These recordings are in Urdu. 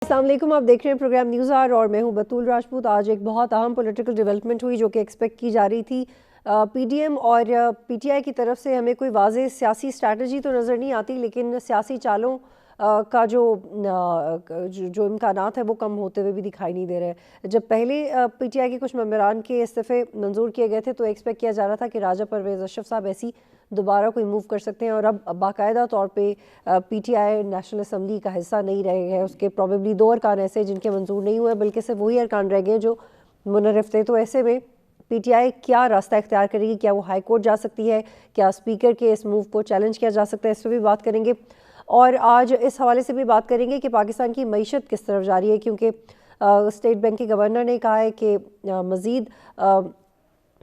السلام علیکم، آپ دیکھ رہے ہیں پروگرام نیوز آر اور میں ہوں بطول راجپوت۔ آج ایک بہت اہم پولیٹیکل ڈیولپمنٹ ہوئی جو کہ ایکسپیکٹ کی جا رہی تھی۔ پی ڈی ایم اور پی ٹی آئی کی طرف سے ہمیں کوئی واضح سیاسی اسٹریٹجی تو نظر نہیں آتی، لیکن سیاسی چالوں کا جو امکانات ہے وہ کم ہوتے ہوئے بھی دکھائی نہیں دے رہے۔ جب پہلے پی ٹی آئی کے کچھ ممبران کے استعفے منظور کیے گئے تھے تو ایکسپیکٹ کیا جا رہا تھا کہ راجہ پرویز اشرف صاحب ایسی دوبارہ کوئی موو کر سکتے ہیں، اور اب باقاعدہ طور پہ P T I national assembly کا حصہ نہیں رہے گئے۔ اس کے پروبیبلی 2 ارکان ایسے جن کے منظور نہیں ہوئے، بلکہ صرف وہی ارکان رہ گئے جو منرف تھے۔ تو ایسے میں پی ٹی آئی کیا راستہ اختیار کرے گی؟ کیا وہ ہائی کورٹ جا سکتی ہے؟ کیا اسپیکر کے اس موو کو چیلنج کیا جا سکتا ہے؟ اس پہ بھی بات کریں گے، اور آج اس حوالے سے بھی بات کریں گے کہ پاکستان کی معیشت کس طرف جاری ہے، کیونکہ اسٹیٹ بینک کے گورنر نے کہا ہے کہ مزید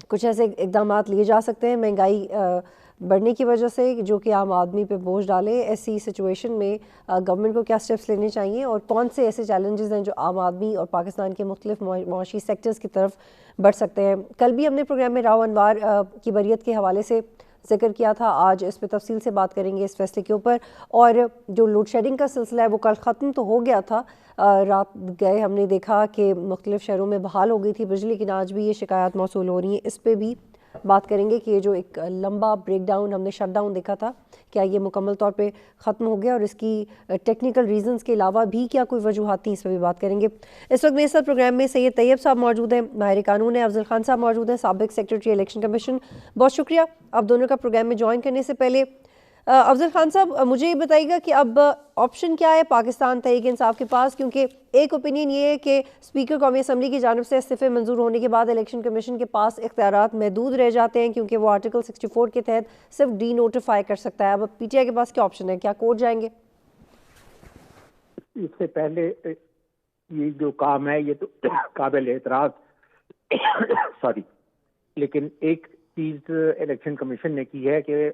کچھ ایسے اقدامات لیے جا سکتے ہیں مہنگائی بڑھنے کی وجہ سے جو کہ عام آدمی پہ بوجھ ڈالے۔ ایسی سچویشن میں گورنمنٹ کو کیا سٹیپس لینے چاہیے، اور کون سے ایسے چیلنجز ہیں جو عام آدمی اور پاکستان کے مختلف معاشی سیکٹرز کی طرف بڑھ سکتے ہیں۔ کل بھی ہم نے پروگرام میں راؤ انوار کی بریت کے حوالے سے ذکر کیا تھا، آج اس پہ تفصیل سے بات کریں گے اس فیصلے کے اوپر۔ اور جو لوڈ شیڈنگ کا سلسلہ ہے وہ کل ختم تو ہو گیا تھا، رات گئے ہم نے دیکھا کہ مختلف شہروں میں بحال ہو گئی تھی بجلی، لیکن آج بھی یہ شکایات موصول ہو رہی ہیں۔ اس پہ بھی بات کریں گے کہ یہ جو ایک لمبا بریک ڈاؤن ہم نے شٹ ڈاؤن دیکھا تھا، کیا یہ مکمل طور پہ ختم ہو گیا، اور اس کی ٹیکنیکل ریزنز کے علاوہ بھی کیا کوئی وجوہات تھیں، اس پہ بھی بات کریں گے۔ اس وقت میرے ساتھ پروگرام میں سید طیب صاحب موجود ہیں، ماہر قانون ہیں، افضل خان صاحب موجود ہیں، سابق سیکریٹری الیکشن کمیشن۔ بہت شکریہ آپ دونوں کا پروگرام میں جوائن کرنے سے پہلے۔ افضل خان صاحب، مجھے یہ بتائیے گا کہ اب آپشن کیا ہے پاکستان تحریک انصاف کے پاس، کیونکہ ایک اوپینین یہ ہے کہ اسپیکر قومی اسمبلی کی جانب سے استعفے منظور ہونے کے بعد الیکشن کمیشن کے پاس اختیارات محدود رہ جاتے ہیں، کیونکہ وہ آرٹیکل 64 کے تحت صرف ڈی نوٹیفائی کر سکتا ہے۔ اب پی ٹی آئی کے پاس کیا آپشن ہے؟ کیا کورٹ جائیں گے؟ اس سے پہلے یہ جو کام ہے یہ تو قابل اعتراض سوری، لیکن ایک چیز الیکشن کمیشن نے کی ہے کہ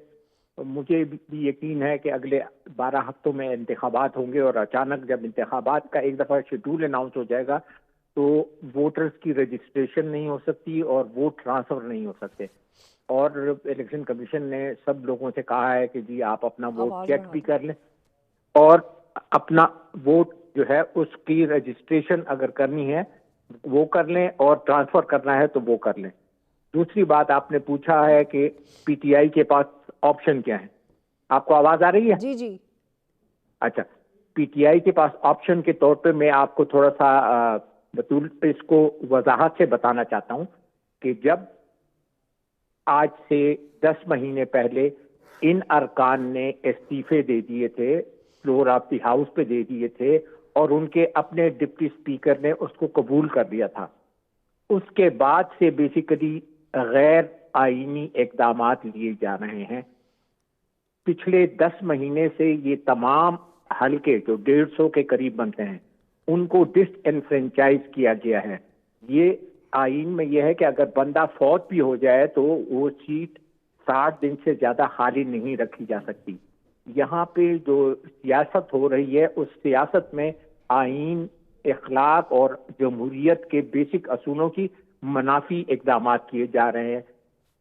مجھے بھی یقین ہے کہ اگلے 12 ہفتوں میں انتخابات ہوں گے، اور اچانک جب انتخابات کا ایک دفعہ شیڈول اناؤنس ہو جائے گا تو ووٹرز کی رجسٹریشن نہیں ہو سکتی اور ووٹ ٹرانسفر نہیں ہو سکتے۔ اور الیکشن کمیشن نے سب لوگوں سے کہا ہے کہ جی آپ اپنا ووٹ چیک بھی کر لیں، اور اپنا ووٹ جو ہے اس کی رجسٹریشن اگر کرنی ہے وہ کر لیں، اور ٹرانسفر کرنا ہے تو وہ کر لیں۔ دوسری بات آپ نے پوچھا ہے کہ پی ٹی آئی کے پاس آپشن کیا ہے، آپ کو آواز آ رہی ہے؟ جی جی۔ اچھا، پی ٹی آئی کے پاس آپشن کے طور پہ میں آپ کو تھوڑا سا بطول اس کو وضاحت سے بتانا چاہتا ہوں کہ جب آج سے 10 مہینے پہلے ان ارکان نے استعفے دے دیے تھے، فلور آف دی ہاؤس پہ دے دیے تھے، اور ان کے اپنے ڈپٹی اسپیکر نے اس کو قبول کر لیا تھا، اس کے بعد سے بیسیکلی غیر آئینی اقدامات لیے جا رہے ہیں۔ پچھلے 10 مہینے سے یہ تمام حلقے جو 150 کے قریب بنتے ہیں ان کو ڈس انفرینچائز کیا گیا ہے۔ یہ آئین میں یہ ہے کہ اگر بندہ فوت بھی ہو جائے تو وہ سیٹ 60 دن سے زیادہ خالی نہیں رکھی جا سکتی۔ یہاں پہ جو سیاست ہو رہی ہے اس سیاست میں آئین، اخلاق اور جمہوریت کے بیسک اصولوں کی منافی اقدامات کیے جا رہے ہیں۔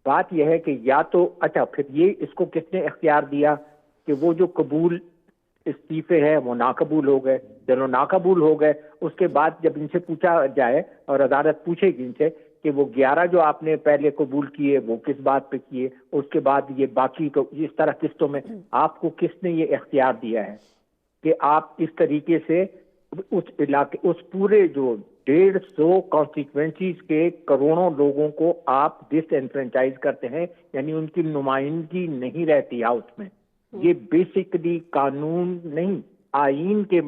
بات یہ ہے کہ یا تو اچھا پھر یہ اس کو کس نے اختیار دیا کہ وہ جو قبول استعفے ہیں وہ ناقبول ہو گئے، چلو ناقبول ہو گئے، اس کے بعد جب ان سے پوچھا جائے اور عدالت پوچھے گی ان سے کہ وہ 11 جو آپ نے پہلے قبول کیے وہ کس بات پہ کیے، اس کے بعد یہ باقی کو اس طرح قسطوں میں آپ کو کس نے یہ اختیار دیا ہے کہ آپ اس طریقے سے اس علاقے، اس پورے جو 150 کانسٹیٹوینسیز کے کروڑوں لوگوں کو آپ ڈس انفرینچائز کرتے ہیں، یعنی ان کی نمائندگی نہیں رہتی ہاؤس میں۔ یہ بیسکلی قانون نہیں، آئین کے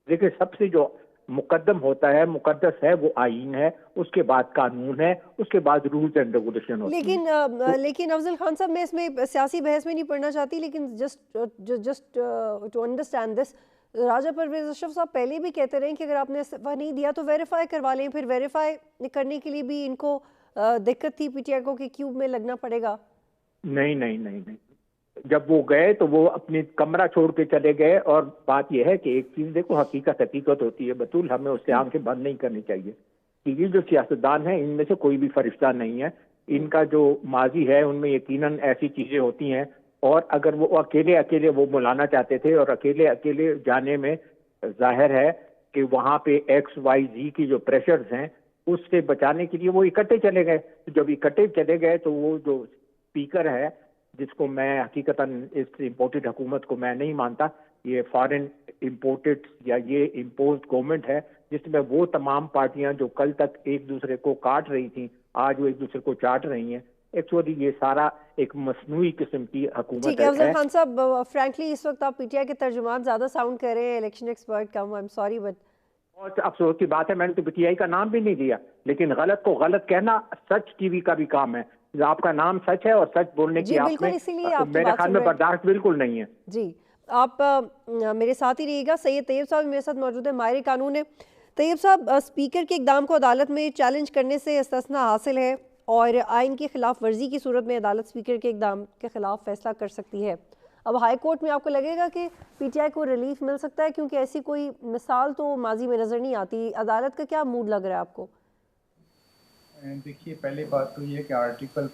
دیکھیں سب سے جو مقدم ہوتا ہے، مقدس ہے، وہ آئین ہے، اس کے بعد قانون ہے، اس کے بعد رولز اینڈ ریگولیشن ہوتی ہیں۔ لیکن افضل خان صاحب، میں اس میں سیاسی بحث میں نہیں پڑھنا چاہتی، لیکن جسٹ ٹو انڈرسٹینڈ دس، راجہ پرویز اشرف صاحب پہلے بھی کہتے رہے کہ اگر آپ نے استعفیٰ نہیں دیا تو ویریفائی کروا لیں، پھر ویریفائی کرنے کے لیے بھی ان کو دقت تھی پی ٹی آئی کو کہ کیوب میں لگنا پڑے گا۔ نہیں، جب وہ گئے تو وہ اپنی کمرہ چھوڑ کے چلے گئے، اور بات یہ ہے کہ ایک چیز دیکھو، حقیقت ہوتی ہے بطول، ہمیں اس سے آنکھیں بند نہیں کرنی چاہیے کہ یہ جو سیاستدان ہیں ان میں سے کوئی بھی فرشتہ نہیں ہے، ان کا جو ماضی ہے ان میں یقیناً ایسی چیزیں ہوتی ہیں، اور اگر وہ اکیلے وہ بلانا چاہتے تھے اور اکیلے جانے میں ظاہر ہے کہ وہاں پہ ایکس وائی زی کی جو پریشرز ہیں اس سے بچانے کے لیے وہ اکٹھے چلے گئے. جب اکٹھے چلے گئے تو وہ جو اسپیکر ہے, جس کو میں حقیقتاً اس امپورٹڈ حکومت کو میں نہیں مانتا, یہ فارن امپورٹڈ یا یہ امپوزڈ گورنمنٹ ہے, جس میں وہ تمام پارٹیاں جو کل تک ایک دوسرے کو کاٹ رہی تھیں آج وہ ایک دوسرے کو چاٹ رہی ہیں. ایکچولی یہ سارا ایک مصنوعی قسم کی حکومت ٹھیک ہے افضل ہے. خان صاحب, فرینکلی اس وقت آپ پی ٹی آئی کے ترجمان زیادہ ساؤنڈ کر رہے ہیں, election expert come, I am sorry but بہت افسوس کی بات ہے, میں نے تو پی ٹی آئی کا نام بھی نہیں دیا, لیکن غلط کو غلط کہنا سچ ٹی وی کا بھی کام ہے. آپ کا نام سچ ہے اور سچ بولنے جی کی آپ بالکل, میں اسی لیے آپ کی میرے بات خیال سن میں رہے ہیں. برداشت بالکل نہیں ہے. جی آپ میرے ساتھ ہی رہیے گا. سید طیب صاحب میرے ساتھ موجود ہیں, ماہر قانون ہے. طیب صاحب, اسپیکر کے اقدام کو عدالت میں چیلنج کرنے سے استثناء حاصل ہے اور آئین کی خلاف ورزی کی صورت میں عدالت اسپیکر کے اقدام کے خلاف فیصلہ کر سکتی ہے. اب ہائی کورٹ میں آپ کو لگے گا کہ پی ٹی آئی کو ریلیف مل سکتا ہے, کیونکہ ایسی کوئی مثال تو ماضی میں نظر نہیں آتی. عدالت کا کیا موڈ لگ رہا ہے آپ کو؟ دیکھیے, پہلی بات تو یہ کہ آرٹیکل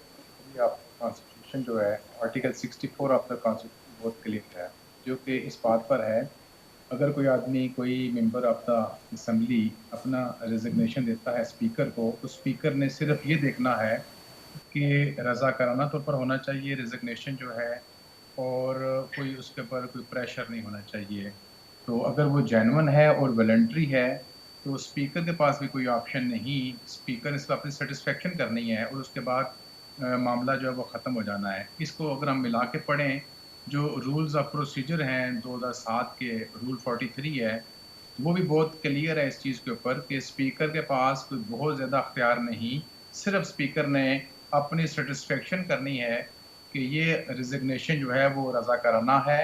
آف کانسٹیٹیوشن جو ہے, آرٹیکل 64 آف دا کانسٹیٹیوشن بہت کلیئر ہے, جو کہ اس بات پر ہے اگر کوئی آدمی, کوئی ممبر آف دا اسمبلی اپنا ریزگنیشن دیتا ہے اسپیکر کو, تو اسپیکر نے صرف یہ دیکھنا ہے کہ رضاکارانہ طور پر ہونا چاہیے ریزگنیشن جو ہے, اور کوئی اس کے اوپر کوئی پریشر نہیں ہونا چاہیے. تو اگر وہ جینون ہے اور والنٹری ہے تو اسپیکر کے پاس بھی کوئی آپشن نہیں, اسپیکر اس کو اپنی سیٹسفیکشن کرنی ہے اور اس کے بعد معاملہ جو ہے وہ ختم ہو جانا ہے. اس کو اگر ہم ملا کے پڑھیں, جو رولز آف پروسیجر ہیں 2007 کے, رول 43 ہے, وہ بھی بہت کلیئر ہے اس چیز کے اوپر کہ اسپیکر کے پاس کوئی بہت زیادہ اختیار نہیں, صرف اسپیکر نے اپنی سیٹسفیکشن کرنی ہے کہ یہ ریزگنیشن جو ہے وہ رضاکارانہ ہے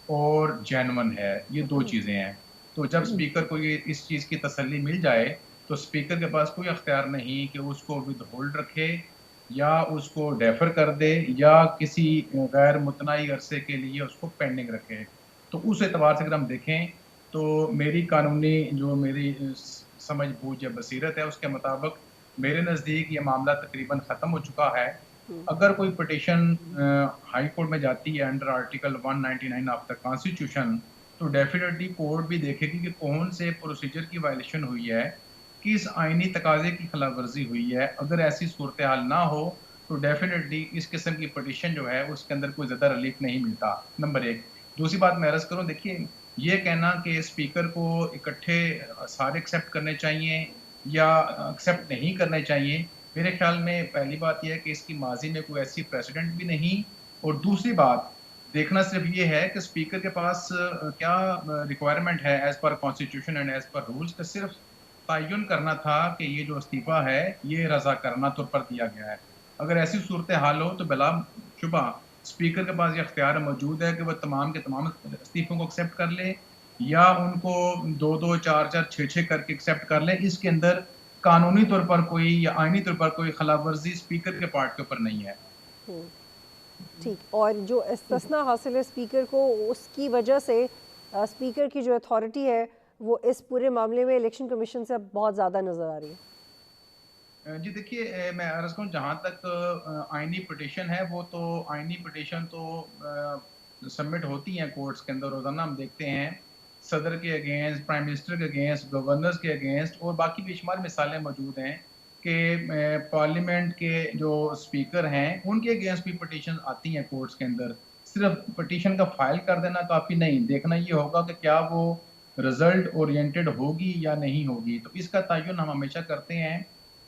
اور جینون ہے. یہ دو چیزیں ہیں. تو جب اسپیکر کو یہ اس چیز کی تسلی مل جائے تو اسپیکر کے پاس کوئی اختیار نہیں کہ اس کو ود ہولڈ رکھے یا اس کو ڈیفر کر دے یا کسی غیر متناہی عرصے کے لیے اس کو پینڈنگ رکھے. تو اس اعتبار سے اگر ہم دیکھیں تو میری قانونی جو میری سمجھ بوجھ یا بصیرت ہے اس کے مطابق میرے نزدیک یہ معاملہ تقریباً ختم ہو چکا ہے. اگر کوئی پٹیشن ہائی کورٹ میں جاتی ہے under article 199 of the constitution, تو ڈیفینیٹلی کورٹ بھی دیکھے گی کہ کون سے پروسیجر کی وائلیشن ہوئی ہے, کس آئینی تقاضے کی خلاف ورزی ہوئی ہے. اگر ایسی صورتحال نہ ہو تو ڈیفینیٹلی اس قسم کی پٹیشن جو ہے اس کے اندر کوئی زیادہ ریلیف نہیں ملتا, نمبر ایک. دوسری بات میں عرض کروں, دیکھیے یہ کہنا کہ اسپیکر کو اکٹھے سارے ایکسیپٹ کرنے چاہیے یا ایکسیپٹ نہیں کرنے چاہیے, میرے خیال میں پہلی بات یہ ہے کہ اس کی ماضی میں کوئی ایسی پریسیڈنٹ بھی نہیں, اور دوسری بات دیکھنا صرف یہ ہے کہ اسپیکر کے پاس کیا ریکوائرمنٹ ہے as per constitution and as per rules, کا صرف تعین کرنا تھا کہ یہ جو استعفیٰ ہے یہ رضاکارانہ طور پر دیا گیا ہے. اگر ایسی صورتحال ہو تو بلا شبہ اسپیکر کے پاس یہ اختیار موجود ہے کہ وہ تمام کے تمام استعفوں کو ایکسیپٹ کر لے یا ان کو 2-2, 4-4, 6-6 کر کے ایکسیپٹ کر لے. اس کے اندر قانونی طور پر کوئی یا آئینی طور پر کوئی خلاف ورزی اسپیکر کے پارٹ کے اوپر نہیں ہے. ٹھیک, اور جو استثناء حاصل ہے اسپیکر کو, اس کی وجہ سے اسپیکر کی جو اتھارٹی ہے وہ اس پورے معاملے میں الیکشن کمیشن سے بہت زیادہ نظر آ رہی ہے. جی دیکھیے, میں عرض کروں جہاں تک آئینی پٹیشن ہے وہ تو آئینی پٹیشن تو سبمٹ ہوتی ہیں کورٹس کے اندر روزانہ. ہم دیکھتے ہیں صدر کے اگینسٹ, پرائم منسٹر کے اگینسٹ, گورنرز کے اگینسٹ, اور باقی بے شمار مثالیں موجود ہیں کہ پارلیمنٹ کے جو اسپیکر ہیں ان کے اگینسٹ بھی پٹیشن آتی ہیں کورٹس کے اندر. صرف پٹیشن کا فائل کر دینا کافی نہیں, دیکھنا یہ ہوگا کہ کیا وہ رزلٹ اورینٹڈ ہوگی یا نہیں ہوگی. تو اس کا تعین ہم ہمیشہ کرتے ہیں,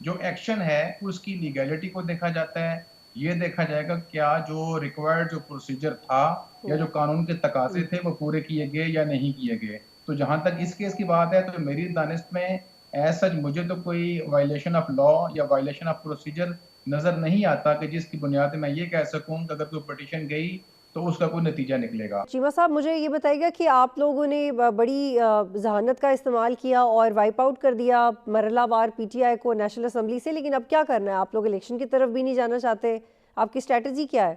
جو ایکشن ہے اس کی لیگیلٹی کو دیکھا جاتا ہے, یہ دیکھا جائے گا کیا جو ریکوائرڈ جو پروسیجر تھا یا جو قانون کے تقاضے تھے وہ پورے کیے گئے یا نہیں کیے گئے. تو جہاں تک اس کیس کی بات ہے تو میری دانست میں ایز سچ مجھے تو کوئی وائلیشن آف لا یا وائلیشن آف پروسیجر نظر نہیں آتا کہ جس کی بنیاد میں یہ کہہ سکوں کہ اگر کوئی پٹیشن گئی تو اس کا کوئی نتیجہ نکلے گا. چیمہ صاحب مجھے یہ بتائیے گا کہ آپ لوگوں نے بڑی ذہانت کا استعمال کیا اور وائپ آؤٹ کر دیا مرحلہ وار پی ٹی آئی کو نیشنل اسمبلی سے, لیکن اب کیا کرنا ہے؟ آپ لوگ الیکشن کی طرف بھی نہیں جانا چاہتے, آپ کی اسٹریٹجی کیا ہے؟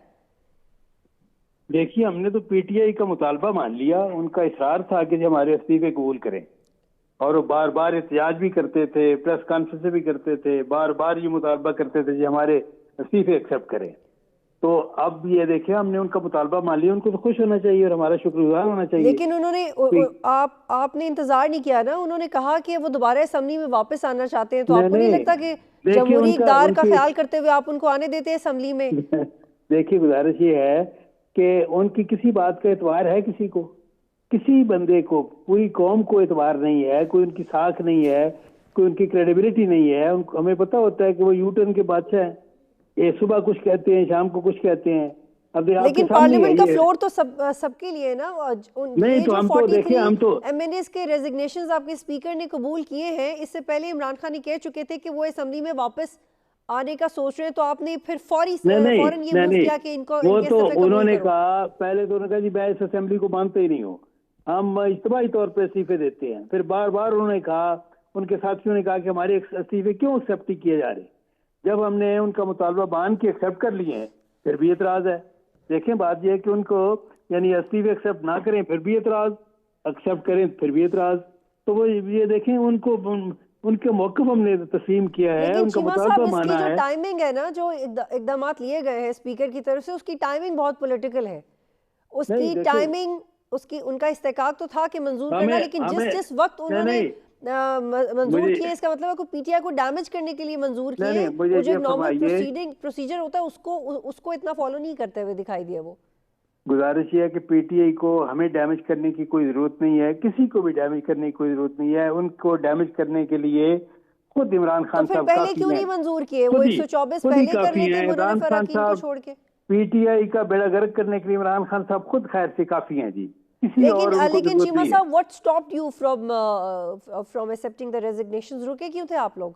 دیکھیے, ہم نے تو پی ٹی آئی کا مطالبہ مان لیا, ان کا اصرار تھا کہ ہمارے استعفے قبول کریں, اور وہ بار بار احتجاج بھی کرتے تھے, پریس کانفرنس بھی کرتے تھے, بار بار یہ مطالبہ کرتے تھے کہ ہمارے استعفے ایکسیپٹ کریں. تو اب یہ دیکھیں ہم نے ان کا مطالبہ مان لیا, ان کو تو خوش ہونا چاہیے اور ہمارا شکر گزار ہونا چاہیے. لیکن انہوں نے آپ نے انتظار نہیں کیا نا, انہوں نے کہا کہ وہ دوبارہ اسمبلی میں واپس آنا چاہتے ہیں, تو آپ کو نہیں لگتا کہ جمہوری اقدار کا خیال کرتے ہوئے آپ ان کو آنے دیتے ہیں اسمبلی میں؟ دیکھیے گزارش یہ ہے کہ ان کی کسی بات کا اعتبار ہے, کسی بندے کو, پوری قوم کو اعتبار نہیں ہے, کوئی ان کی ساکھ نہیں ہے, کوئی ان کی کریڈیبلٹی نہیں ہے. ہمیں پتہ ہوتا ہے کہ وہ یو ٹرن کے بادشاہ ہیں, یہ صبح کچھ کہتے ہیں شام کو کچھ کہتے ہیں. اب آپ کے لیکن سامنے پارلیمنٹ کا فلور تو سب کے لیے نا. نہیں یہ تو جو ہم تو دیکھیں, ہم تو ایم این ایز کے ریزگنیشنز آپ کے اسپیکر نے قبول کیے ہیں, اس سے پہلے عمران خان نے کہہ چکے تھے کہ وہ اسمبلی میں واپس آنے کا سوچ رہے ہیں, تو آپ نے پھر فوراً یہ موو کیا کہ ان کو وہ ان کے تو استعفے انہوں قبول نے کرو. کہا, پہلے تو انہوں نے کہا جی میں اس اسمبلی کو مانتے ہی نہیں ہوں, ہم اجتماعی طور پہ استعفے دیتے ہیں. پھر بار بار انہوں نے کہا, ان کے ساتھیوں نے کہا کہ ہمارے استعفے کیوں ایکسیپٹ کیے جا رہے. جب ہم نے ان کا مطالبہ مان کے ایکسیپٹ کر لیے ہیں پھر بھی اعتراض ہے. دیکھیں بات یہ ہے کہ ان کو یعنی استعفے ایکسیپٹ نہ کریں پھر بھی اعتراض, ایکسیپٹ کریں پھر بھی اعتراض. تو وہ یہ دیکھیں ان کے موقف ہم نے تسلیم کیا ہے, لیکن ان کا چیمہ صاحب مطالبہ اس کی مانا جو ہے. ٹائمنگ ہے نا, جو اقدامات لیے گئے ہیں اسپیکر کی طرف سے, اس کی ٹائمنگ بہت پولیٹیکل ہے. اس کی ٹائمنگ, ان کا استحقاق تو تھا کہ منظور کرنا, لیکن جس وقت انہوں نے منظور کیے, اس کا مطلب ہے کہ پی ٹی آئی کو ڈیمیج کرنے کے لیے منظور کیے. وہ جو ایک نارمل پروسیجر ہوتا ہے اس کو اتنا فالو نہیں کرتے ہوئے دکھائی دیا. وہ گزارش یہ ہے کہ پی ٹی آئی کو ہمیں ڈیمیج کرنے کی کوئی ضرورت نہیں ہے, کسی کو بھی ڈیمیج کرنے کی کوئی ضرورت نہیں ہے. ان کو ڈیمیج کرنے کے لیے خود عمران خان تو پھر صاحب پہلے کافی کیوں ہیں, نہیں منظور کیے؟ وہ خود 124 ہی پہلے کر کافی لیتے ہیں. عمران منرف خان اراکین کو صاحب چھوڑ کے. پی ٹی آئی کا بیڑا گرک کرنے کے لیے عمران خان صاحب خود خیر سے کافی ہیں جی, کسی اور ان کو لیکن ضرورت چیمہ نہیں ہے. صاحب what stopped you from accepting the resignations؟ رکے کیوں تھے آپ لوگ؟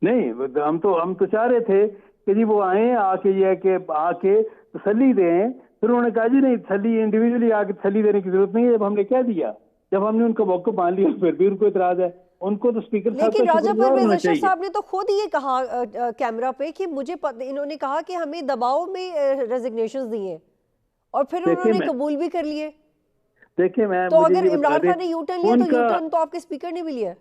نہیں ہم تو چاہ رہے تھے کہ جی وہ آئیں, آ کے یہ کہ آ کے تسلی دیں. پھر انہوں نے کہا جی نہیں, تسلی انڈیویجولی آ کے تسلی دینے کی ضرورت نہیں ہے. جب ہم نے کہہ دیا, جب ہم نے ان کا موقف مان لیا پھر بھی ان کو اعتراض ہے. ان کو تو اسپیکر صاحب کا لیکن راجہ شکر گزار پرویز ہونا اشرف چاہیے. صاحب نے تو خود یہ کہا کیمرہ پہ کہ انہوں نے کہا کہ ہمیں دباؤ میں ریزگنیشنز دیے, اور پھر انہوں نے قبول بھی کر لیے. دیکھیں میں تو مجھے اگر یہ بتا عمران دیں, خان نے یو ٹرن لیا تو یو ٹرن تو آپ کے اسپیکر نے بھی لیا.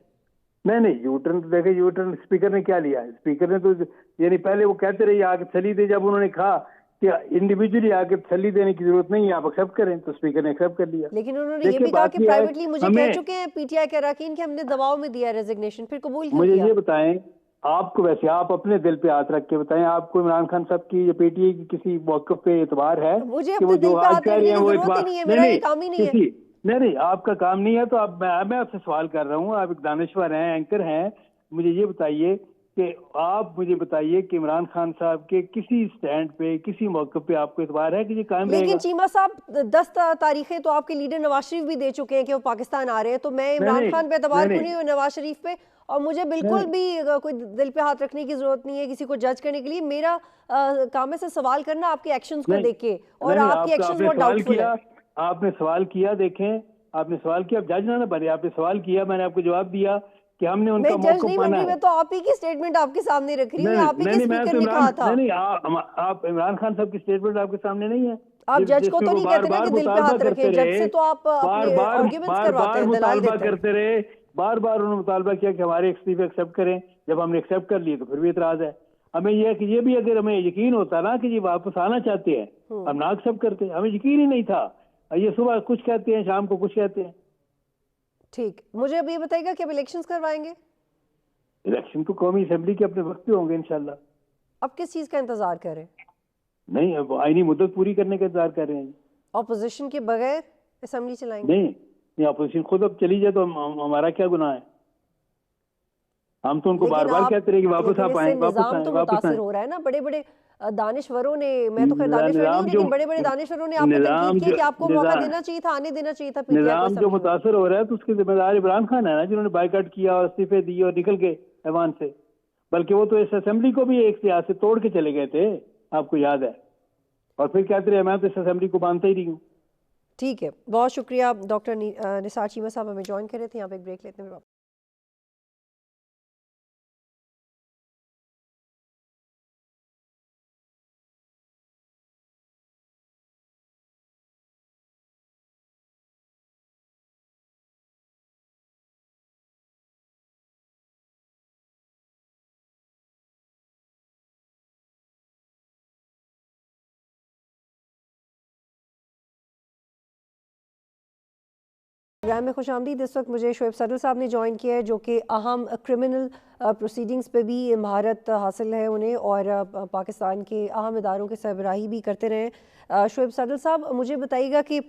نہیں یو ٹرن تو دیکھیں, یو ٹرن اسپیکر نے کیا لیا. اسپیکر نے تو یعنی پہلے وہ کہتے رہے آ کے تسلی دے, جب انہوں نے کہا کہ انڈیویجولی آ کے تسلی دینے کی ضرورت نہیں ہے, آپ ایکسیپٹ کریں, تو اسپیکر نے ایکسیپٹ کر لیا. لیکن انہوں نے یہ بھی کہا کہ پرائیویٹلی مجھے کہہ چکے ہیں پی ٹی آئی کے اراکین کہ ہم نے دباؤ میں دیا ریزگنیشن, پھر قبول کیوں مجھے کیا؟ یہ بتائیں, آپ کو ویسے آپ اپنے دل پہ ہاتھ رکھ کے بتائیں, آپ کو عمران خان صاحب کی یا پی ٹی آئی کی کسی موقف پہ اعتبار ہے مجھے کہ اپنے وہ دل جو پہ آج ہاتھ کہہ رہے رکھنے ہیں کی وہ ضرورت ہی اعتبار نہیں ہے, میرا یہ کام ہی نہیں ہے. نہیں آپ کا کام نہیں ہے. تو میں آپ سے سوال کر رہا ہوں, آپ ایک دانشور ہیں, اینکر ہیں, مجھے یہ بتائیے کہ آپ مجھے بتائیے کہ عمران خان صاحب کے کسی سٹینڈ پہ, کسی موقع پہ آپ کو اعتبار ہے کہ یہ قائم رہے گا؟ لیکن چیمہ صاحب 10 تاریخیں تو آپ کے لیڈر نواز شریف بھی دے چکے ہیں کہ وہ پاکستان آ رہے ہیں, تو میں عمران خان پہ اعتبار کیوں نہیں ہوں, نواز شریف پہ؟ اور مجھے بالکل بھی کوئی دل پہ ہاتھ رکھنے کی ضرورت نہیں ہے کسی کو جج کرنے کے لیے. میرا کام ہے سے سوال کرنا آپ کے ایکشنز کو دیکھ کے, اور آپ کے ایکشنز بہت ڈاؤٹ فل ہیں. آپ نے سوال کیا, دیکھیں آپ نے سوال کیا, اب جج نہ بنے. آپ نے سوال کیا, میں نے آپ کو جواب دیا کہ ہم نے ان کا جج موقف نہیں بن مانا رہی, ہے. میں تو آپ ہی کی سٹیٹمنٹ آپ کے سامنے رکھ رہی ہوں, آپ ہی کے اسپیکر نے کہا تھا. نہیں آپ عمران خان صاحب کی سٹیٹمنٹ آپ کے سامنے نہیں ہے. آپ جج کو جس میں تو وہ نہیں بار کہتے نا بار کہ دل پہ مطالبہ ہاتھ رکھیں, کرتے جج رہے, سے تو آپ اپنے آرگیومنٹس کرواتے ہیں, دلائل دیتے ہیں. کرتے رہے, بار بار انہوں نے مطالبہ کیا کہ ہمارے استعفے ایکسیپٹ کریں. جب ہم نے ایکسیپٹ کر لیے تو پھر بھی اعتراض ہے. ہمیں یہ ہے کہ یہ بھی اگر ہمیں یقین ہوتا نا کہ یہ واپس آنا چاہتے ہیں, ہم نہ ایکسیپٹ کرتے. ہمیں یقین ہی نہیں تھا. یہ صبح کچھ کہتے ہیں, شام کو کچھ کہتے ہیں. ٹھیک, مجھے اب یہ بتائیے گا کہ اب الیکشنز کروائیں گے؟ الیکشن تو قومی اسمبلی کے اپنے وقت پہ ہوں گے انشاءاللہ. اب کس چیز کا انتظار کریں؟ نہیں, اب آئینی مدت پوری کرنے کا انتظار کر رہے ہیں. اپوزیشن کے بغیر اسمبلی چلائیں گے؟ نہیں, اپوزیشن خود اب چلی جائے تو ہمارا کیا گناہ ہے؟ ہم تو ان کو بار بار کہتے رہے کہ واپس آپ آئیں, واپس آئیں, واپس متاثر آئیں. ہو رہا ہے نا. بڑے بڑے دانشوروں نے, میں تو خیر دانشور نہیں ہوں, لیکن بڑے بڑے دانشوروں نے آپ پہ تنقید کی کہ آپ کو موقع دینا چاہیے تھا, آنے دینا چاہیے تھا پی ٹی آئی کو نظام جو اسمبلی میں. متاثر ہو رہا ہے تو اس کی ذمہ دار عمران خان ہے نا, جنہوں نے بائیکاٹ کیا اور استعفے دیے اور نکل گئے ایوان سے. بلکہ وہ تو اس اسمبلی کو بھی ایک سیاست سے توڑ کے چلے گئے تھے, آپ کو یاد ہے. اور پھر کہتے رہے میں تو اس اسمبلی کو مانتا ہی نہیں ہوں. ٹھیک ہے, بہت شکریہ ڈاکٹر نثار چیمہ صاحب ہمیں جوائن کر رہے تھے. یہاں پہ ایک بریک لیتے ہیں. پروگرام میں خوش آمدید. اس وقت مجھے شعیب صدر صاحب نے جوائن کیا ہے جو کہ اہم کرمنل پروسیڈنگز پہ بھی مہارت حاصل ہے انہیں اور پاکستان کے اہم اداروں کے سربراہی بھی کرتے رہے. شعیب صدر صاحب مجھے بتائیے گا کہ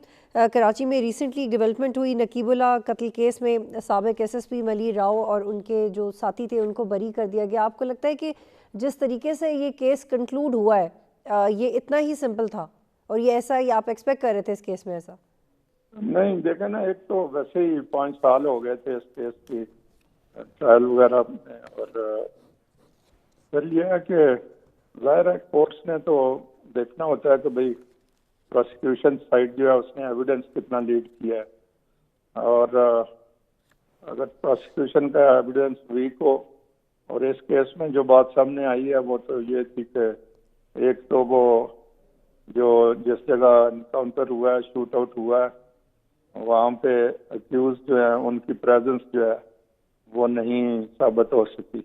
کراچی میں ریسنٹلی ڈیولپمنٹ ہوئی نقیب اللہ قتل کیس میں سابق ایس ایس پی ملی راؤ اور ان کے جو ساتھی تھے ان کو بری کر دیا گیا. آپ کو لگتا ہے کہ جس طریقے سے یہ کیس کنکلوڈ ہوا ہے یہ اتنا ہی سمپل تھا اور یہ ایسا ہی آپ ایکسپیکٹ کر رہے تھے اس کیس میں ایسا؟ نہیں دیکھیں نا، ایک تو ویسے ہی 5 سال ہو گئے تھے اس کیس کی ٹرائل وغیرہ میں، اور پھر یہ ہے کہ ظاہر ہے کورٹس نے تو دیکھنا ہوتا ہے کہ بھئی پروسیکیوشن سائڈ جو ہے اس نے ایویڈنس کتنا لیڈ کیا ہے، اور اگر پروسیکیوشن کا ایویڈنس ویک ہو، اور اس کیس میں جو بات سامنے آئی ہے وہ تو یہ تھی کہ ایک تو وہ جو جس جگہ انکاؤنٹر ہوا ہے، شوٹ آؤٹ ہوا ہے، وہاں پہ اکیوز جو ہے ان کی پریزنس جو ہے وہ نہیں ثابت ہو سکی،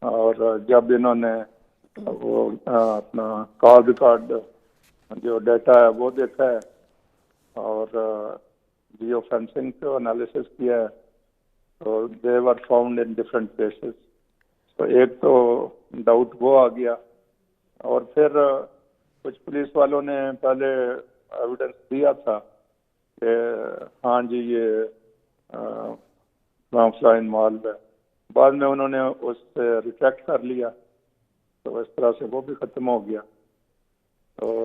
اور جب انہوں نے وہ اپنا کال ریکارڈ جو ڈیٹا ہے وہ دیکھا ہے اور جیو فینسنگ کو انالیسس کیا ہے تو they were found in different places. تو ایک تو ڈاؤٹ وہ آ گیا، اور پھر کچھ پولیس والوں نے پہلے ایویڈنس دیا تھا کہ ہاں جی یہ فلاں انوالو ہے، بعد میں انہوں نے اس سے ریٹریکٹ کر لیا، تو اس طرح سے وہ بھی ختم ہو گیا.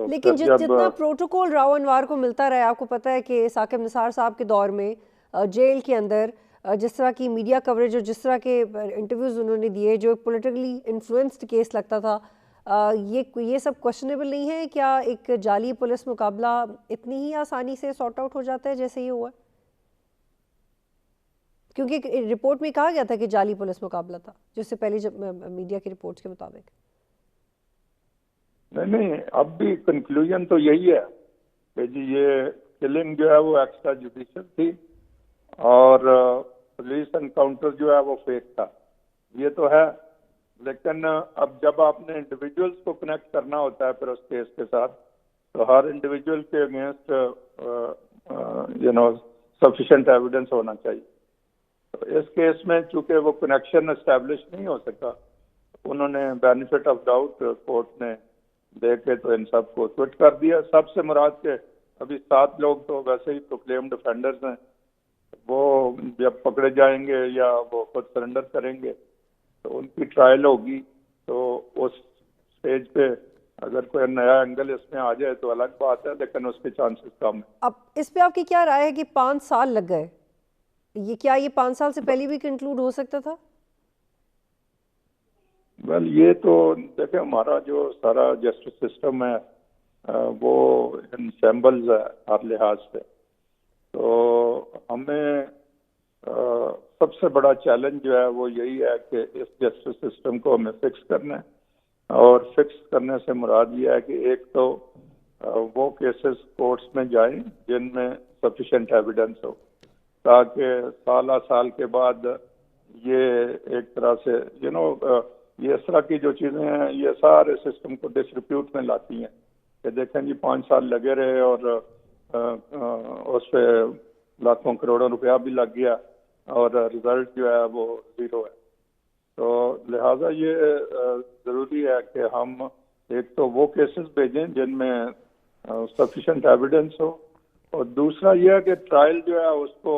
لیکن جتنا پروٹوکول راؤ انوار کو ملتا رہا، آپ کو پتہ ہے کہ ثاقب نثار صاحب کے دور میں جیل کے اندر جس طرح کی میڈیا کوریج اور جس طرح کے انٹرویوز انہوں نے دیے جو پولیٹیکلی انفلوئنسڈ کیس لگتا تھا، یہ سب کوشچنیبل نہیں ہے؟ کیا ایک جعلی پولیس مقابلہ اتنی ہی آسانی سے سارٹ آؤٹ ہو جاتا ہے جیسے یہ ہوا؟ کیونکہ رپورٹ میں کہا گیا تھا کہ جعلی پولیس مقابلہ تھا، جس سے پہلے جب میڈیا کی رپورٹس کے مطابق. نہیں اب بھی کنکلوژن تو یہی ہے کہ جی یہ کلنگ جو ہے وہ ایکسٹرا جوڈیشل تھی، اور پولیس انکاؤنٹر جو ہے وہ فیک تھا، یہ تو ہے. لیکن اب جب آپ نے انڈیویجولس کو کنیکٹ کرنا ہوتا ہے پھر اس کیس کے ساتھ، تو ہر انڈیویجول کے اگینسٹ سفیشینٹ ایویڈنس ہونا چاہیے. تو اس کیس میں چونکہ وہ کنیکشن اسٹیبلش نہیں ہو سکا، انہوں نے بینیفٹ آف ڈاؤٹ کورٹ نے دے کے تو ان سب کو کوئٹ کر دیا. سب سے مراد کے ابھی 7 لوگ تو ویسے ہی پروکلیمڈ افینڈرز ہیں، وہ جب پکڑے جائیں گے یا وہ خود سرنڈر کریں گے تو ان کی ٹرائل ہوگی، تو اس سٹیج پہ اگر کوئی نیا اینگل اس میں آ جائے تو الگ بات ہے، لیکن اس کے چانسز کم ہیں. اب اس پہ آپ کی کیا رائے ہے کہ 5 سال لگ گئے، یہ 5 سال سے پہلے بھی کنکلوڈ ہو سکتا تھا؟ ویل یہ تو دیکھیں ہمارا جو سارا جسٹس سسٹم ہے وہ ان شیمبلز ہے ہر لحاظ سے. تو ہمیں سب سے بڑا چیلنج جو ہے وہ یہی ہے کہ اس جسٹس سسٹم کو ہمیں فکس کرنا ہے، اور فکس کرنے سے مراد یہ ہے کہ ایک تو وہ کیسز کورٹس میں جائیں جن میں سفیشینٹ ایویڈنس ہو، تاکہ سال کے بعد یہ ایک طرح سے یہ اس طرح کی جو چیزیں ہیں یہ سارے سسٹم کو ڈسریپیوٹ میں لاتی ہیں کہ دیکھیں جی 5 سال لگے رہے اور اس پہ لاکھوں کروڑوں روپیہ بھی لگ گیا اور رزلٹ جو ہے وہ 0 ہے. تو لہٰذا یہ ضروری ہے کہ ہم ایک تو وہ کیسز بھیجیں جن میں سفیشینٹ ایویڈنس ہو، اور دوسرا یہ ہے کہ ٹرائل جو ہے اس کو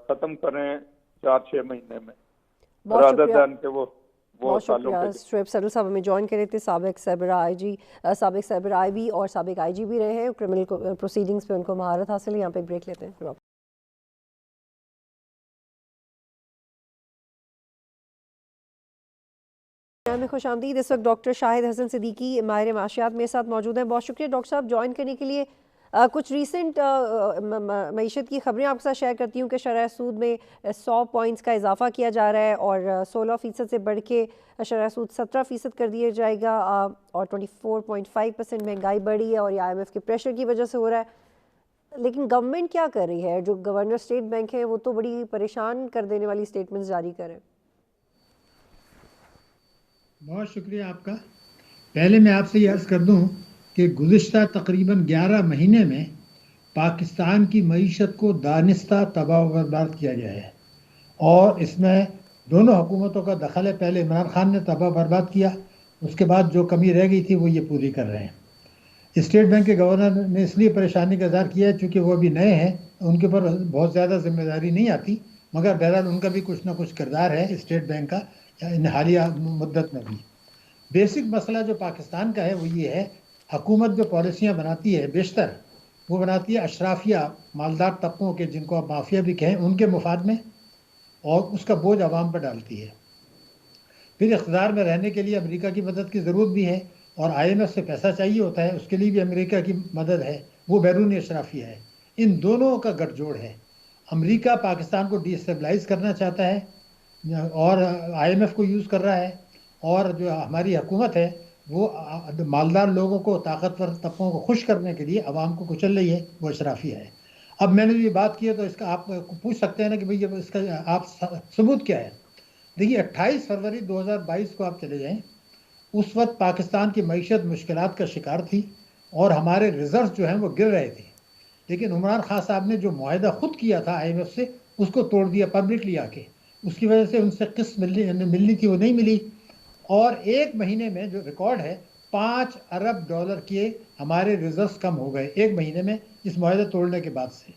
ختم کریں 4-6 مہینے میں، بہت شکریہ. شعیب صدر صاحب ہمیں جوائن کرے تھے، سابق سائبر آئی بی اور سابق آئی جی بھی رہے ہیں. کرمنل پروسیڈنگز پہ ان کو مہارت حاصل ہے. یہاں پہ ایک بریک لیتے ہیں. میں خوش آمدید. اس وقت ڈاکٹر شاہد حسن صدیقی ماہر معاشیات میرے ساتھ موجود ہیں. بہت شکریہ ڈاکٹر صاحب جوائن کرنے کے لیے. کچھ ریسنٹ معیشت کی خبریں آپ کے ساتھ شیئر کرتی ہوں کہ شرح سود میں 100 پوائنٹس کا اضافہ کیا جا رہا ہے اور 16% سے بڑھ کے شرح سود 17% کر دیا جائے گا، اور 24.5% مہنگائی بڑھی ہے اور یہ IMF کے پریشر کی وجہ سے ہو رہا ہے. لیکن گورنمنٹ کیا کر رہی ہے؟ جو گورنر اسٹیٹ بینک ہے وہ تو بڑی پریشان کر دینے والی اسٹیٹمنٹس جاری کر رہے ہیں. بہت شکریہ آپ کا. پہلے میں آپ سے یہ عرض کر دوں کہ گزشتہ تقریباً 11 مہینے میں پاکستان کی معیشت کو دانستہ تباہ و برباد کیا گیا ہے، اور اس میں دونوں حکومتوں کا دخل ہے۔ پہلے عمران خان نے تباہ برباد کیا، اس کے بعد جو کمی رہ گئی تھی وہ یہ پوری کر رہے ہیں۔ اسٹیٹ بینک کے گورنر نے اس لیے پریشانی کا اظہار کیا ہے چونکہ وہ ابھی نئے ہیں، ان کے اوپر بہت زیادہ ذمہ داری نہیں آتی، مگر بہرحال ان کا بھی کچھ نہ کچھ کردار ہے اسٹیٹ بینک کا ان حالیہ مدت میں بھی۔ بیسک مسئلہ جو پاکستان کا ہے وہ یہ ہے، حکومت جو پالیسیاں بناتی ہے بیشتر وہ بناتی ہے اشرافیہ مالدار طبقوں کے، جن کو آپ مافیا بھی کہیں، ان کے مفاد میں، اور اس کا بوجھ عوام پر ڈالتی ہے۔ پھر اقتدار میں رہنے کے لیے امریکہ کی مدد کی ضرورت بھی ہے، اور آئی ایم ایف سے پیسہ چاہیے ہوتا ہے، اس کے لیے بھی امریکہ کی مدد ہے، وہ بیرونی اشرافیہ ہے۔ ان دونوں کا گٹھ جوڑ ہے۔ امریکہ پاکستان کو ڈی اسٹیبلائز کرنا چاہتا ہے اور آئی ایم ایف کو یوز کر رہا ہے، اور جو ہماری حکومت ہے وہ مالدار لوگوں کو، طاقتور طبقوں کو خوش کرنے کے لیے عوام کو کچل رہی ہے، وہ اشرافیہ ہے۔ اب میں نے یہ بات کی ہے تو اس کا آپ پوچھ سکتے ہیں نا کہ بھئی اس کا آپ ثبوت کیا ہے؟ دیکھیے 28 فروری 2022 کو آپ چلے جائیں، اس وقت پاکستان کی معیشت مشکلات کا شکار تھی اور ہمارے ریزروز جو ہیں وہ گر رہے تھے، لیکن عمران خان صاحب نے جو معاہدہ خود کیا تھا آئی ایم ایف سے، اس کو توڑ دیا پبلکلی آ کے۔ اس کی وجہ سے ان سے قسط ملنی تھی وہ نہیں ملی، اور ایک مہینے میں جو ریکارڈ ہے 5 ارب ڈالر کے ہمارے ریزروز کم ہو گئے ایک مہینے میں، اس معاہدہ توڑنے کے بعد سے۔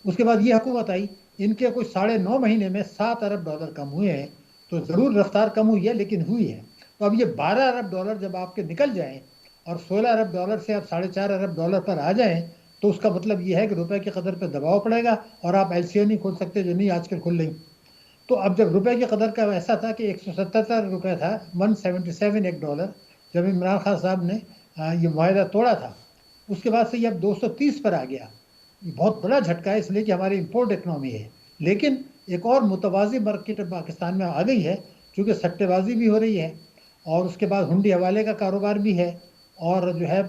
اس کے بعد یہ حکومت آئی، ان کے کوئی 9.5 مہینے میں 7 ارب ڈالر کم ہوئے ہیں، تو ضرور رفتار کم ہوئی ہے لیکن ہوئی ہے۔ تو اب یہ 12 ارب ڈالر جب آپ کے نکل جائیں اور 16 ارب ڈالر سے آپ 4.5 ارب ڈالر پر آ جائیں، تو اس کا مطلب یہ ہے کہ روپے کی قدر پہ دباؤ پڑے گا، اور آپ ایل سی او نہیں کھول سکتے جو نہیں آج کل کھل رہی۔ تو اب جب روپے کی قدر کا ایسا تھا کہ 177 روپے تھا، 177 ایک ڈالر، جب عمران خان صاحب نے یہ معاہدہ توڑا تھا، اس کے بعد سے یہ اب 230 پر آ گیا۔ یہ بہت بڑا جھٹکا ہے، اس لیے کہ ہماری امپورٹ اکنامی ہے، لیکن ایک اور متوازی مارکیٹ پاکستان میں آ گئی ہے، چونکہ سٹے بازی بھی ہو رہی ہے، اور اس کے بعد ہنڈی حوالے کا کاروبار بھی ہے، اور جو ہے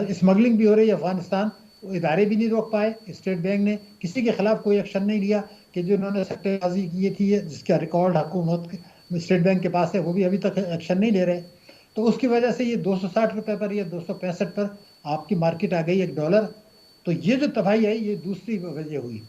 اسمگلنگ بھی ہو رہی ہے۔ افغانستان ادارے بھی نہیں روک پائے، اسٹیٹ بینک نے کسی کے خلاف کوئی ایکشن نہیں لیا کہ جو انہوں نے سٹے بازی کی تھی، جس کا ریکارڈ حکومت اسٹیٹ بینک کے پاس ہے، وہ بھی ابھی تک ایکشن نہیں لے رہے۔ تو اس کی وجہ سے یہ 260 روپے پر یا 265 پر آپ کی مارکیٹ آ گئی ایک ڈالر۔ تو یہ جو تباہی ہے یہ دوسری وجہ ہوئی۔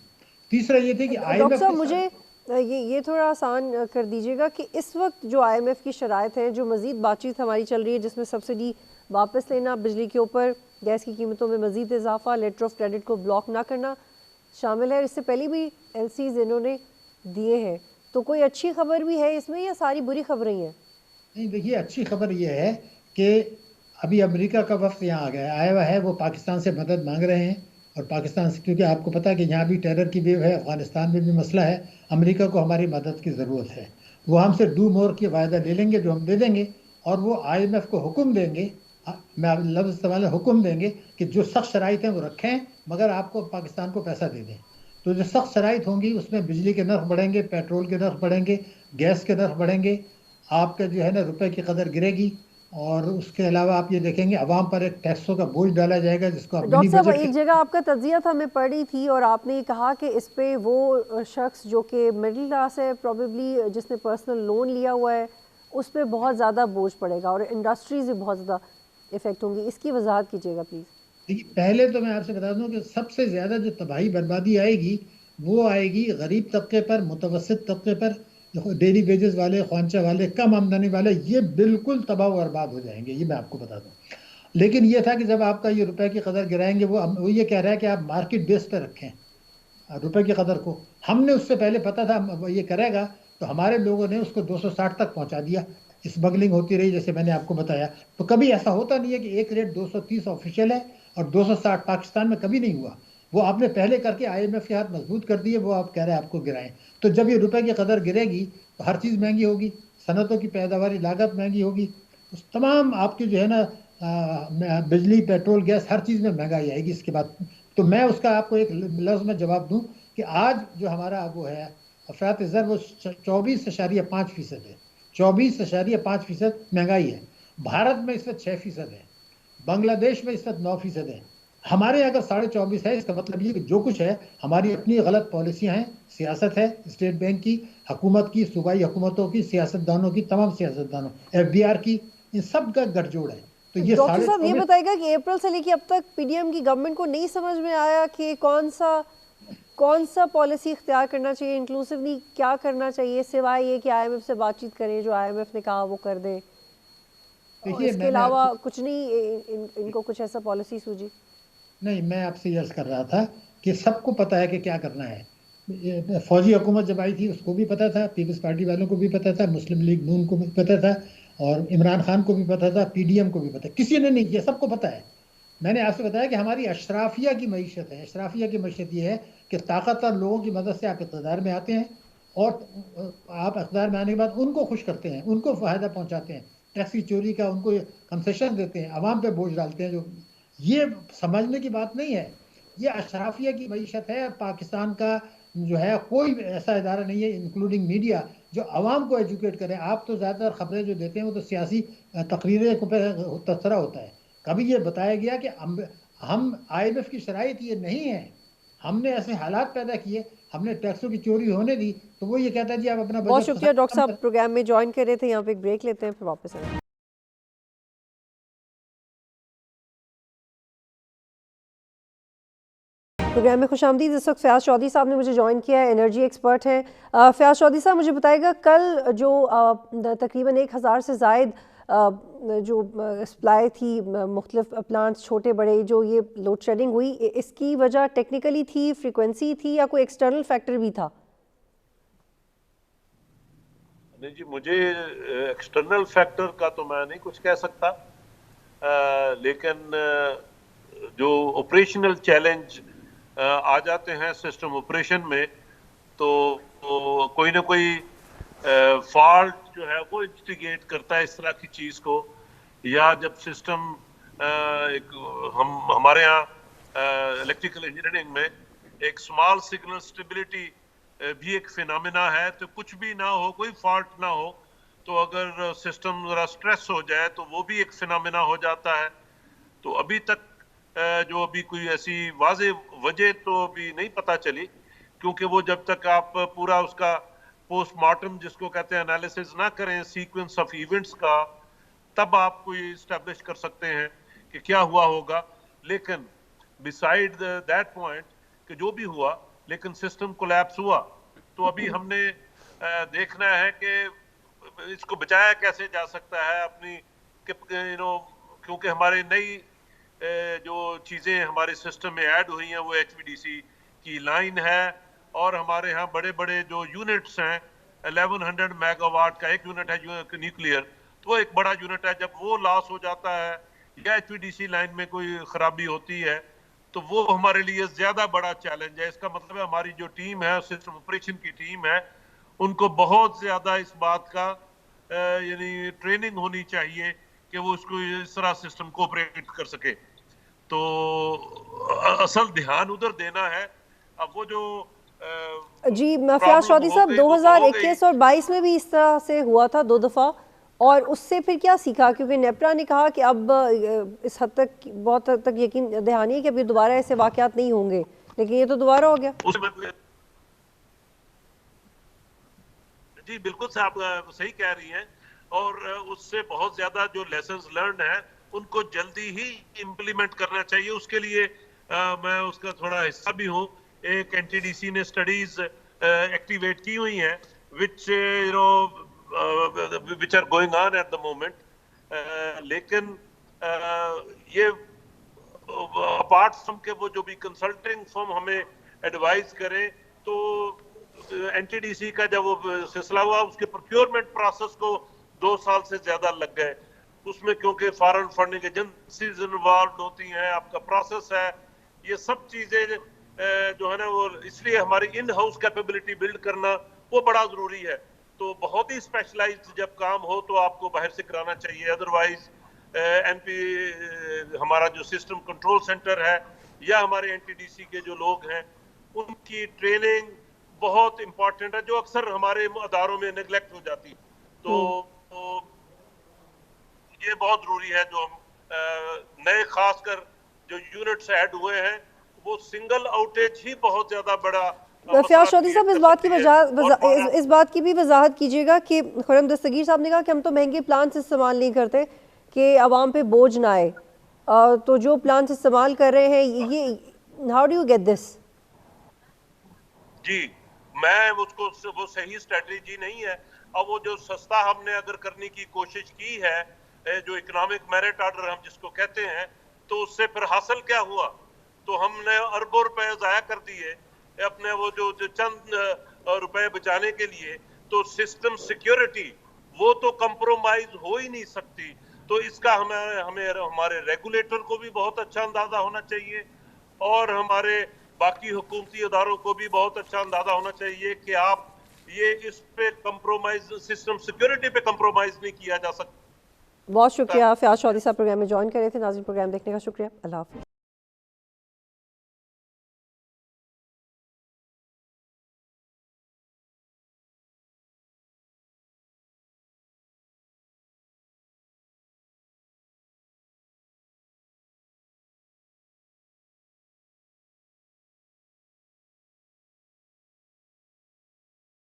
تیسرا یہ تھی کہ آئی ایم ڈاکٹر ایف صاحب مجھے یہ تھوڑا آسان کر دیجیے گا کہ اس وقت جو آئی ایم ایف کی شرائط ہیں، جو مزید بات چیت ہماری چل رہی ہے جس میں سبسڈی واپس لینا، بجلی کے اوپر گیس کی قیمتوں میں مزید اضافہ، لیٹر آف کریڈٹ کو بلاک نہ کرنا شامل ہے، اس سے پہلے بھی ایل سیز انہوں نے دیے ہیں، تو کوئی اچھی خبر بھی ہے اس میں یا ساری بری خبریں ہیں؟ نہیں، دیکھیے اچھی خبر یہ ہے کہ ابھی امریکہ کا وفد یہاں آیا ہوا ہے، وہ پاکستان سے مدد مانگ رہے ہیں، اور پاکستان سے، کیونکہ آپ کو پتہ ہے کہ یہاں بھی ٹیرر کی ویو ہے، افغانستان میں بھی مسئلہ ہے، امریکہ کو ہماری مدد کی ضرورت ہے۔ وہ ہم سے ڈو مور کی وعدہ لے لیں گے جو ہم دے دیں گے، اور وہ آئی ایم ایف کو حکم دیں گے، میں لفظ استعمال حکم دیں گے کہ جو سخت شرائط ہیں وہ رکھیں، مگر آپ کو پاکستان کو پیسہ دے دیں۔ تو جو سخت شرائط ہوں گی اس میں بجلی کے نرخ بڑھیں گے، پیٹرول کے نرخ بڑھیں گے، گیس کے نرخ بڑھیں گے، آپ کا جو ہے نا روپے کی قدر گرے گی، اور اس کے علاوہ آپ یہ دیکھیں گے عوام پر ایک ٹیکسوں کا بوجھ ڈالا جائے گا، جس کو آپ ڈاکٹر صاحب ایک جگہ آپ کا تجزیہ تھا، میں پڑھ رہی تھی، اور آپ نے یہ کہا کہ اس پہ وہ شخص جو کہ مڈل کلاس ہے پروبیبلی، جس نے پرسنل لون لیا ہوا ہے، اس پہ بہت زیادہ بوجھ پڑے گا، اور انڈسٹریز بھی بہت زیادہ افیکٹ ہوں گی۔ اس کی وضاحت کیجیے گا پلیز۔ دیکھیے پہلے تو میں آپ سے بتا دوں کہ سب سے زیادہ جو تباہی بربادی آئے گی وہ آئے گی غریب طبقے پر، متوسط طبقے پر، ڈیلی ویجز والے، خوانچہ والے، کم آمدنی والے، یہ بالکل تباہ و برباد ہو جائیں گے، یہ میں آپ کو بتا دوں۔ لیکن یہ تھا کہ جب آپ کا یہ روپے کی قدر گرائیں گے، وہ یہ کہہ رہا ہے کہ آپ مارکیٹ بیس پہ رکھیں روپے کی قدر کو۔ ہم نے اس سے پہلے پتا تھا وہ یہ کرے گا، تو ہمارے لوگوں نے اس کو 260 تک پہنچا دیا، اسمگلنگ ہوتی رہی جیسے میں نے آپ کو بتایا۔ تو کبھی ایسا ہوتا نہیں ہے کہ ایک ریٹ 230 آفیشیل ہے اور 260 پاکستان میں کبھی نہیں ہوا۔ وہ آپ نے پہلے کر کے آئی ایم ایف کے ہاتھ مضبوط کر دیے، وہ آپ کہہ رہے ہیں آپ کو گرائیں۔ تو جب یہ روپے کی قدر گرے گی تو ہر چیز مہنگی ہوگی، صنعتوں کی پیداواری لاگت مہنگی ہوگی، تمام آپ کی جو ہے نا بجلی، پیٹرول، گیس، ہر چیز میں مہنگائی آئے گی اس کے بعد۔ تو میں اس کا آپ کو ایک لفظ میں جواب دوں کہ آج جو ہمارا وہ ہے افراط زر، وہ 24.5% ہے، 24.5% مہنگائی ہے۔ بھارت میں اس وقت 6% ہے، بنگلہ دیش میں اس وقت 9% ہے، ہمارے اگر 24.5 ہے، اس کا مطلب یہ کہ جو کچھ ہے ہماری اپنی غلط پالیسیاں ہیں، سیاست ہے اسٹیٹ بینک کی، حکومت کی، صوبائی حکومتوں کی، سیاستدانوں کی، تمام سیاستدانوں، ایف بی آر کی، ان سب کا گٹھ جوڑ ہے۔ تو یہ ڈاکٹر صاحب یہ بتائے گا کہ اپریل سے لے کے اب تک پی ڈی ایم کی گورنمنٹ کو نہیں سمجھ میں آیا کہ کون سا پالیسی اختیار کرنا چاہیے، انکلوسیولی کیا کرنا چاہیے، سوائے یہ کہ آئی ایم ایف سے بات چیت کریں، جو آئی ایم ایف نے کہا وہ کر دیں، اس کے علاوہ کچھ نہیں ان کو کچھ ایسا پالیسی سوجی؟ نہیں، میں آپ سے یہ عرض کر رہا تھا کہ سب کو پتہ ہے کہ کیا کرنا ہے. فوجی حکومت جب آئی تھی اس کو بھی پتہ تھا، پیپلز پارٹی والوں کو بھی پتہ تھا، مسلم لیگ نون کو بھی پتہ تھا، اور عمران خان کو بھی پتہ تھا، پی ڈی ایم کو بھی پتہ. کسی نے نہیں کیا، سب کو پتہ ہے. میں نے آپ سے بتایا کہ ہماری اشرافیہ کی معیشت ہے. اشرافیہ کی معیشت یہ ہے کہ طاقتور لوگوں کی مدد سے آپ اقتدار میں آتے ہیں، اور آپ اقتدار میں آنے کے بعد ان کو خوش کرتے ہیں، ان کو فائدہ پہنچاتے ہیں، ٹیکس کی چوری کا ان کو کنسیشن دیتے ہیں، عوام پہ بوجھ ڈالتے ہیں. جو یہ سمجھنے کی بات نہیں ہے، یہ اشرافیہ کی معیشت ہے. پاکستان کا جو ہے کوئی ایسا ادارہ نہیں ہے انکلوڈنگ میڈیا جو عوام کو ایجوکیٹ کرے. آپ تو زیادہ تر خبریں جو دیتے ہیں وہ تو سیاسی تقریریں پہ تبصرہ ہوتا ہے. کبھی یہ بتایا گیا کہ ہم آئی ایم ایف کی شرائط یہ نہیں ہے، ہم نے ایسے حالات پیدا کیے، ہم نے ٹیکسوں کی چوری ہونے دی، تو وہ یہ کہتا ہے جی آپ اپنا بہت شکریہ ڈاکٹر صاحب، پروگرام میں جوائن کر رہے تھے. یہاں پہ ایک بریک لیتے ہیں پھر واپس آئیں. پروگرام میں خوش آمدید. اس وقت فیاض چودھری صاحب نے مجھے جوائن کیا ہے، انرجی ایکسپرٹ ہیں. فیاض چودھری صاحب مجھے بتائے گا، کل جو تقریباً 1000 سے زائد جو سپلائی تھی مختلف پلانٹس چھوٹے بڑے، جو یہ لوڈ شیڈنگ ہوئی، اس کی وجہ ٹیکنیکلی تھی، فریکوینسی تھی، یا کوئی ایکسٹرنل فیکٹر بھی تھا؟ نہیں جی، مجھے ایکسٹرنل فیکٹر کا تو میں نہیں کچھ کہہ سکتا، لیکن جو آپریشنل چیلنج آ جاتے ہیں سسٹم آپریشن میں، تو کوئی نہ کوئی فالٹ جو ہے وہ انسٹیگیٹ کرتا ہے اس طرح کی چیز کو. یا جب سسٹم ہمارے ہاں الیکٹریکل انجینئرنگ میں ایک اسمال سگنل اسٹیبلٹی بھی ایک فینامنا ہے، تو کچھ بھی نہ ہو، کوئی فالٹ نہ ہو، تو اگر سسٹم ذرا سٹریس ہو جائے تو وہ بھی ایک فینامنا ہو جاتا ہے. تو ابھی تک جو ابھی کوئی ایسی واضح وجہ تو ابھی نہیں پتہ چلی، کیونکہ وہ جب تک آپ پورا اس کا پوسٹ مارٹم جس کو کہتے ہیں انالیسز نہ کریں سیکوینس آف ایونٹس کا، تب آپ کوئی اسٹیبلش کر سکتے ہیں کہ کیا ہوا ہوگا. لیکن بسائڈ دیٹ پوائنٹ کہ جو بھی ہوا، لیکن سسٹم کولیپس ہوا، تو ابھی ہم نے دیکھنا ہے کہ اس کو بچایا کیسے جا سکتا ہے اپنی، کیونکہ ہمارے نئی جو چیزیں ہمارے سسٹم میں ایڈ ہوئی ہیں وہ ایچ وی ڈی سی کی لائن ہے، اور ہمارے ہاں بڑے بڑے جو یونٹس ہیں 1100 میگا واٹ کا ایک یونٹ ہے نیوکلیئر، تو وہ ایک بڑا یونٹ ہے. جب وہ لاس ہو جاتا ہے یا ایچ وی ڈی سی لائن میں کوئی خرابی ہوتی ہے، تو وہ ہمارے لیے زیادہ بڑا چیلنج ہے. اس کا مطلب ہے ہماری جو ٹیم ہے، سسٹم آپریشن کی ٹیم ہے، ان کو بہت زیادہ اس بات کا یعنی ٹریننگ ہونی چاہیے کہ وہ اس کو اس طرح سسٹم کو آپریٹ کر سکے. تو اصل دھیان ادھر دینا ہے. اب وہ جو جی فیاض چودھری صاحب، 2021 اور 22 میں بھی اس طرح سے ہوا تھا 2 دفعہ، اور اس سے پھر کیا سیکھا؟ کیونکہ نیپرا نے کہا کہ اب اس حد تک، بہت حد تک یقین دہانی ہے کہ ابھی دوبارہ ایسے واقعات نہیں ہوں گے، لیکن یہ تو دوبارہ ہو گیا. جی بالکل سے آپ صحیح کہہ رہی ہیں، اور اس سے بہت زیادہ جو لیسنز لرنڈ ہیں ان کو جلدی ہی امپلیمنٹ کرنا چاہیے. اس کے لیے میں اس کا تھوڑا حصہ بھی ہوں. ایک این ٹی ڈی سی نے اسٹڈیز ایکٹیویٹ کی ہوئی ہیں which are going on at the moment. لیکن یہ اپارٹ فرام کہ وہ جو بھی کنسلٹنگ فرم ہمیں ایڈوائز کریں، تو این ٹی ڈی سی کا جب وہ سلسلہ ہوا، اس کے پروکیورمنٹ پروسیس کو 2 سال سے زیادہ لگ گئے. اس میں کیونکہ فارن فنڈنگ ایجنسیز انوالوڈ ہوتی ہیں، آپ کا پروسیس ہے، یہ سب چیزیں جو ہے نا، وہ اس لیے ہماری ان ہاؤس کیپیبلٹی بلڈ کرنا وہ بڑا ضروری ہے. تو بہت ہی اسپیشلائزڈ جب کام ہو تو آپ کو باہر سے کرانا چاہیے. ادروائز این پی ہمارا جو سسٹم کنٹرول سینٹر ہے یا ہمارے این ٹی ڈی سی کے جو لوگ ہیں، ان کی ٹریننگ بہت امپورٹنٹ ہے، جو اکثر ہمارے اداروں میں نیگلیکٹ ہو جاتی. تو یہ بہت ضروری ہے. جو ہم نئے خاص کر جو یونٹس ایڈ ہوئے ہیں، وہ سنگل آؤٹیج ہی بہت زیادہ بڑا. فیاض چودھری صاحب، اس بات کی بھی وضاحت کیجیے گا کہ خرم دستگیر صاحب نے کہا کہ ہم تو مہنگے پلانس استعمال نہیں کرتے، کہ عوام پہ بوجھ نہ آئے، تو جو پلانس استعمال کر رہے ہیں یہ how do you get this? جی میں اس کو وہ صحیح اسٹریٹجی نہیں ہے. اب وہ جو سستا ہم نے اگر کرنے کی کوشش کی ہے، جو اکنامک میرٹ آرڈر ہم جس کو کہتے ہیں، تو اس سے پھر حاصل کیا ہوا؟ تو ہم نے اربوں روپے ضائع کر دیے اپنے وہ جو چند روپے بچانے کے لیے. تو سسٹم سیکیورٹی وہ تو کمپرومائز ہو ہی نہیں سکتی. تو اس کا ہمارے ریگولیٹر کو بھی بہت اچھا اندازہ ہونا چاہیے، اور ہمارے باقی حکومتی اداروں کو بھی بہت اچھا اندازہ ہونا چاہیے کہ آپ یہ اس پہ کمپرومائز، سسٹم سیکیورٹی پہ کمپرومائز نہیں کیا جا سکتا. بہت شکریہ فیاض چودھری صاحب پروگرام میں جوائن کر رہے تھے. ناظرین پروگرام دیکھنے کا شکریہ. اللہ حافظ.